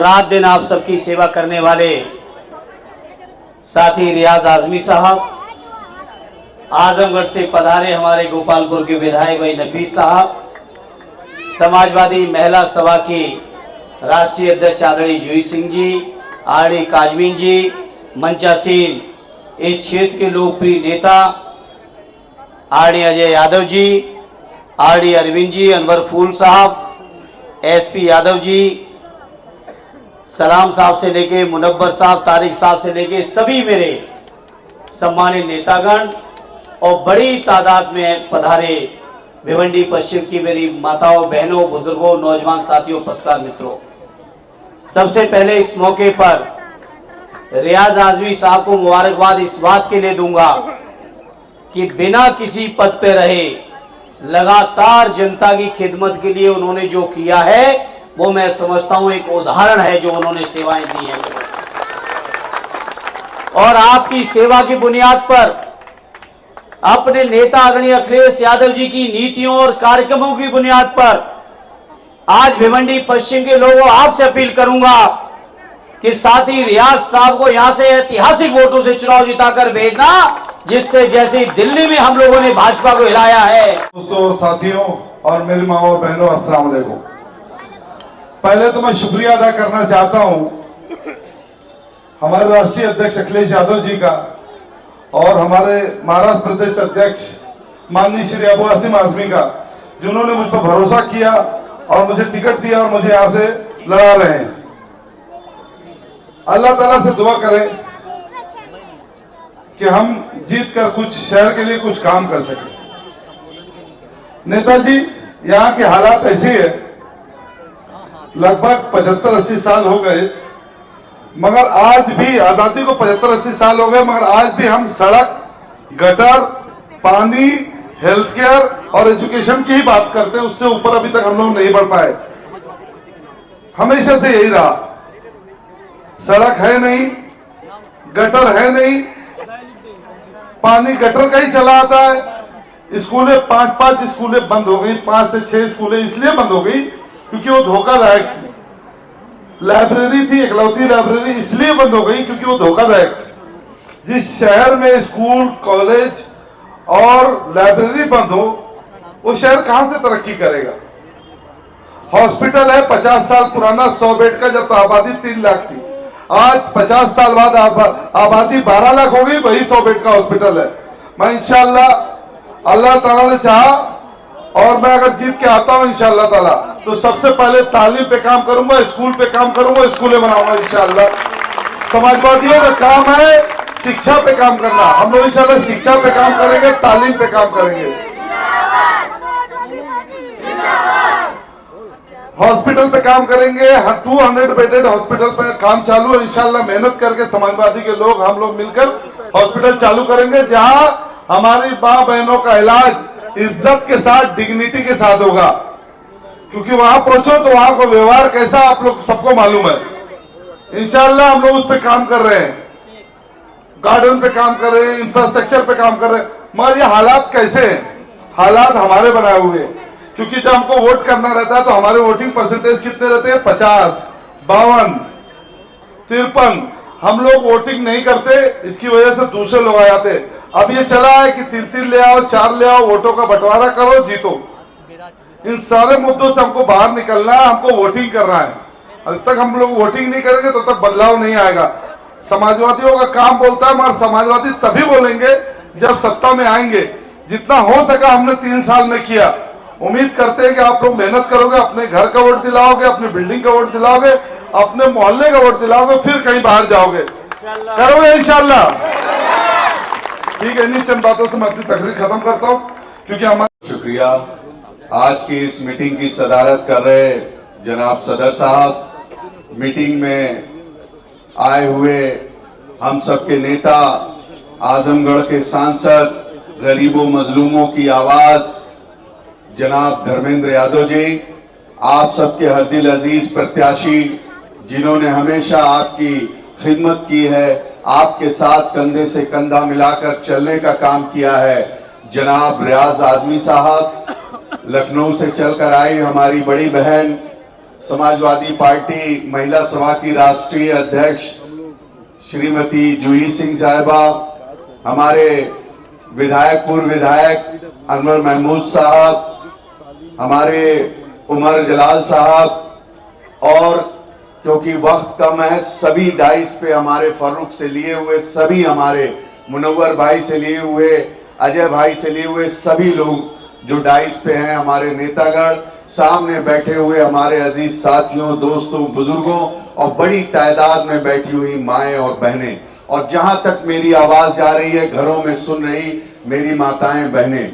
रात दिन आप सबकी सेवा करने वाले साथी रियाज आजमी साहब, आजमगढ़ से पधारे हमारे गोपालपुर के विधायक भाई नफीस साहब, समाजवादी महिला सभा की राष्ट्रीय अध्यक्ष आदरणीय जूही सिंह जी, आरडी काजमीन जी, मंचासीन इस क्षेत्र के लोकप्रिय नेता आरडी अजय यादव जी, आरडी अरविंद जी, अनवर फूल साहब, एसपी यादव जी, सलाम साहब से लेके मुनव्वर साहब, तारिक साहब से लेके सभी मेरे सम्मानित नेतागण और बड़ी तादाद में पधारे भिवंडी पश्चिम की मेरी माताओं, बहनों, बुजुर्गों, नौजवान साथियों, पत्रकार मित्रों, सबसे पहले इस मौके पर रियाज आजमी साहब को मुबारकबाद इस बात के लिए दूंगा कि बिना किसी पद पे रहे लगातार जनता की खिदमत के लिए उन्होंने जो किया है वो मैं समझता हूं एक उदाहरण है जो उन्होंने सेवाएं दी हैं। और आपकी सेवा की बुनियाद पर अपने नेता आदरणीय अखिलेश यादव जी की नीतियों और कार्यक्रमों की बुनियाद पर आज भिवंडी पश्चिम के लोगों आपसे अपील करूंगा कि साथी रियाज साहब को यहां से ऐतिहासिक वोटों से चुनाव जिताकर भेजना, जिससे जैसे दिल्ली में हम लोगों ने भाजपा को हिलाया है। दोस्तों, साथियों और मेरी माँ और बहनों, अस्सलाम वालेकुम। पहले तो मैं शुक्रिया अदा करना चाहता हूं हमारे राष्ट्रीय अध्यक्ष अखिलेश यादव जी का और हमारे महाराष्ट्र प्रदेश अध्यक्ष माननीय श्री अबू आसिम आजमी का, जिन्होंने मुझ पर भरोसा किया और मुझे टिकट दिया और मुझे यहां से लड़ा रहे हैं। अल्लाह ताला से दुआ करें कि हम जीत कर कुछ शहर के लिए कुछ काम कर सके। नेताजी, यहाँ के हालात ऐसे है, लगभग 75-80 साल हो गए, मगर आज भी आजादी को 75-80 साल हो गए, मगर आज भी हम सड़क, गटर, पानी, हेल्थ केयर और एजुकेशन की ही बात करते हैं। उससे ऊपर अभी तक हम लोग नहीं बढ़ पाए। हमेशा से यही रहा, सड़क है नहीं, गटर है नहीं, पानी गटर का ही चला आता है। स्कूलें 5-5 स्कूलें बंद हो गई, 5 से 6 स्कूलें इसलिए बंद हो गई क्योंकि वो धोखादायक थी। लाइब्रेरी थी, इकलौती लाइब्रेरी इसलिए बंद हो गई क्योंकि वो धोखादायक थी। जिस शहर में स्कूल, कॉलेज और लाइब्रेरी बंद हो, वो शहर कहां से तरक्की करेगा। हॉस्पिटल है 50 साल पुराना, 100 बेड का, जब तो आबादी 3 लाख थी। आज 50 साल बाद आबादी 12 लाख हो गई, वही 100 बेड का हॉस्पिटल है। मैं इंशाल्लाह, अल्लाह ताला ने चाहा और मैं अगर जीत के आता हूं इंशाल्लाह ताला, तो सबसे पहले तालीम पे काम करूंगा, स्कूल पे काम करूंगा, स्कूलें बनाऊंगा इंशाल्लाह। समाजवादियों का काम है शिक्षा पे काम करना, हम लोग इंशाल्लाह शिक्षा पे काम करेंगे, तालीम पे काम करेंगे, हॉस्पिटल पे काम करेंगे। 200 बेडेड हॉस्पिटल पे काम चालू है इंशाल्लाह। मेहनत करके समाजवादी के लोग, हम लोग मिलकर हॉस्पिटल चालू करेंगे, जहां हमारी मां बहनों का इलाज इज्जत के साथ, डिग्निटी के साथ होगा। क्योंकि वहां पहुंचो तो वहां का व्यवहार कैसा आप लोग सबको मालूम है। इंशाल्लाह हम लोग उस पर काम कर रहे हैं, गार्डन पे काम कर रहे हैं, इंफ्रास्ट्रक्चर पे काम कर रहे हैं। मगर ये हालात कैसे हैं? हालात हमारे बनाए हुए, क्योंकि जब हमको वोट करना रहता है तो हमारे वोटिंग परसेंटेज कितने रहते हैं? 50, 52, 53। हम लोग वोटिंग नहीं करते, इसकी वजह से दूसरे लोग आ जाते। अब ये चला है कि 3-3 ले आओ, 4 ले आओ, वोटों का बंटवारा करो, जीतो। इन सारे मुद्दों से हमको बाहर निकलना है, हमको वोटिंग करना है। अब तक हम लोग वोटिंग नहीं करेंगे तो तक बदलाव नहीं आएगा। समाजवादियों का काम बोलता है, मगर समाजवादी तभी बोलेंगे जब सत्ता में आएंगे। जितना हो सका हमने 3 साल में किया। उम्मीद करते हैं कि आप लोग मेहनत करोगे, अपने घर का वोट दिलाओगे, अपनी बिल्डिंग का वोट दिलाओगे, अपने मोहल्ले का वोट दिलाओगे, फिर कहीं बाहर जाओगे। करोगे इंशाल्लाह? ठीक है, इन्हीं चंद बातों से मैं अपनी तकरीर खत्म करता हूं, क्योंकि हमारा शुक्रिया। आज की इस मीटिंग की सदारत कर रहे जनाब सदर साहब, मीटिंग में आए हुए हम सबके नेता, आजमगढ़ के सांसद, गरीबों मजलूमों की आवाज जनाब धर्मेंद्र यादव जी, आप सबके हर दिल अजीज प्रत्याशी, जिन्होंने हमेशा आपकी खिदमत की है, आपके साथ कंधे से कंधा मिलाकर चलने का काम किया है। जनाब रियाज आजमी साहब, लखनऊ से चलकर आई हमारी बड़ी बहन, समाजवादी पार्टी महिला सभा की राष्ट्रीय अध्यक्ष श्रीमती जूही सिंह साहिबा, हमारे विधायक पूर्व विधायक अनवर महमूद साहब, हमारे उमर जलाल साहब, और क्योंकि वक्त कम है सभी डाइस पे हमारे फर्रुख से लिए हुए, सभी हमारे मुनव्वर भाई से लिए हुए, अजय भाई से लिए हुए सभी लोग जो डाइस पे हैं, हमारे नेतागण, सामने बैठे हुए हमारे अजीज साथियों, दोस्तों, बुजुर्गों और बड़ी तादाद में बैठी हुई माएं और बहनें, और जहां तक मेरी आवाज जा रही है घरों में सुन रही मेरी माताएं बहनें,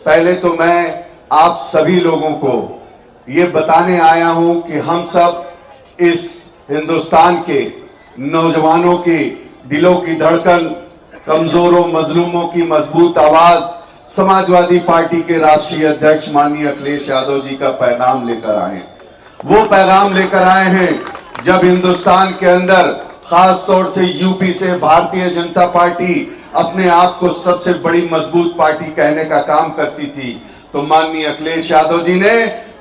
पहले तो मैं आप सभी लोगों को ये बताने आया हूं कि हम सब इस हिंदुस्तान के नौजवानों की दिलों की धड़कन, कमजोरों मजलूमों की मजबूत आवाज, समाजवादी पार्टी के राष्ट्रीय अध्यक्ष माननीय अखिलेश यादव जी का पैगाम लेकर आए। वो पैगाम लेकर आए हैं जब हिंदुस्तान के अंदर, खास तौर से यूपी से भारतीय जनता पार्टी अपने आप को सबसे बड़ी मजबूत पार्टी कहने का काम करती थी, तो माननीय अखिलेश यादव जी ने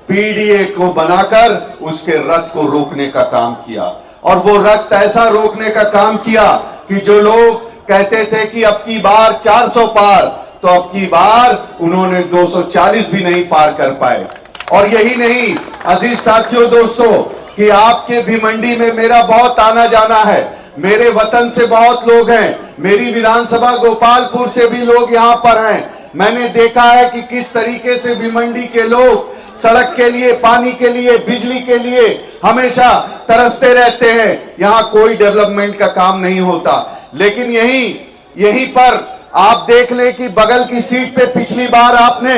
पीडीए को बनाकर उसके रथ को रोकने का काम किया, और वो रथ ऐसा रोकने का काम किया कि जो लोग कहते थे कि अब की बार 400 पार, तो अब की बार उन्होंने 240 भी नहीं पार कर पाए। और यही नहीं अजीज साथियों, दोस्तों, कि आपके भिवंडी में मेरा बहुत आना जाना है, मेरे वतन से बहुत लोग हैं, मेरी विधानसभा गोपालपुर से भी लोग यहां पर हैं। मैंने देखा है कि किस तरीके से भिवंडी के लोग सड़क के लिए, पानी के लिए, बिजली के लिए हमेशा तरसते रहते हैं। यहां कोई डेवलपमेंट का काम नहीं होता, लेकिन यहीं पर आप देख लें कि बगल की सीट पे पिछली बार आपने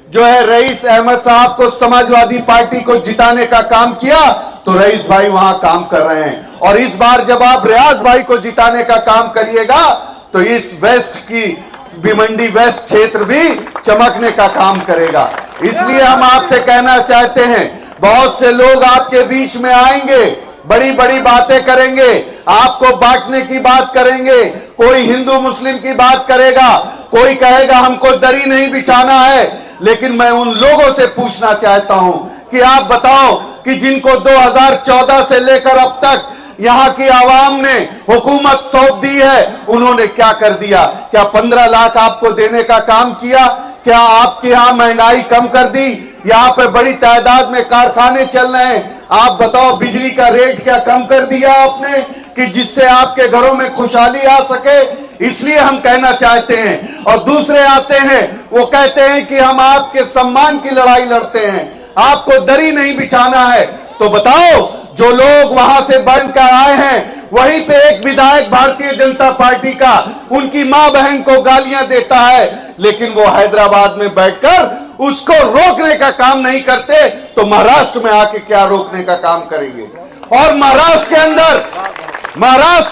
जो है रईस अहमद साहब को, समाजवादी पार्टी को जिताने का काम किया, तो रईस भाई वहां काम कर रहे हैं। और इस बार जब आप रियाज भाई को जिताने का काम करिएगा तो इस वेस्ट की भिवंडी वेस्ट क्षेत्र भी चमकने का काम करेगा। इसलिए हम आपसे कहना चाहते हैं, बहुत से लोग आपके बीच में आएंगे, बड़ी बड़ी बातें करेंगे, आपको बांटने की बात करेंगे, कोई हिंदू मुस्लिम की बात करेगा, कोई कहेगा हमको दरी नहीं बिछाना है। लेकिन मैं उन लोगों से पूछना चाहता हूं कि आप बताओ कि जिनको 2014 से लेकर अब तक यहां की आवाम ने हुकूमत सौंप दी है, उन्होंने क्या कर दिया? क्या 15 लाख आपको देने का काम किया? क्या आपके यहां महंगाई कम कर दी? यहां पे बड़ी तादाद में कारखाने चल रहे हैं, आप बताओ बिजली का रेट क्या कम कर दिया आपने कि जिससे आपके घरों में खुशहाली आ सके? इसलिए हम कहना चाहते हैं। और दूसरे आते हैं, वो कहते हैं कि हम आपके सम्मान की लड़ाई लड़ते हैं, आपको दरी नहीं बिछाना है। तो बताओ, जो लोग वहां से बनकर आए हैं, वहीं पे एक विधायक भारतीय जनता पार्टी का उनकी मां बहन को गालियां देता है, लेकिन वो हैदराबाद में बैठकर उसको रोकने का काम नहीं करते, तो महाराष्ट्र में आके क्या रोकने का काम करेंगे? और महाराष्ट्र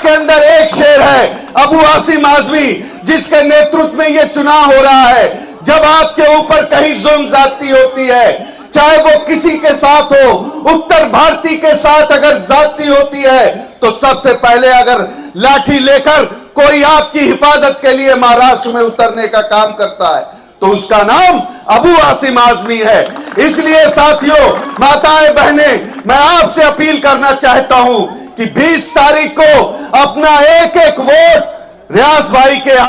के अंदर एक शेर है, अबू आसिम आजमी, जिसके नेतृत्व में ये चुनाव हो रहा है। जब आपके ऊपर कहीं जुल्म ज्यादती होती है, चाहे वो किसी के साथ हो, उत्तर भारतीय के साथ अगर ज्यादती होती है, तो सबसे पहले अगर लाठी लेकर कोई आपकी हिफाजत के लिए महाराष्ट्र में उतरने का काम करता है, तो उसका नाम अबू आसिम आजमी है। इसलिए साथियों, माताएं बहनें, मैं आपसे अपील करना चाहता हूं कि 20 तारीख को अपना एक एक वोट रियाज भाई के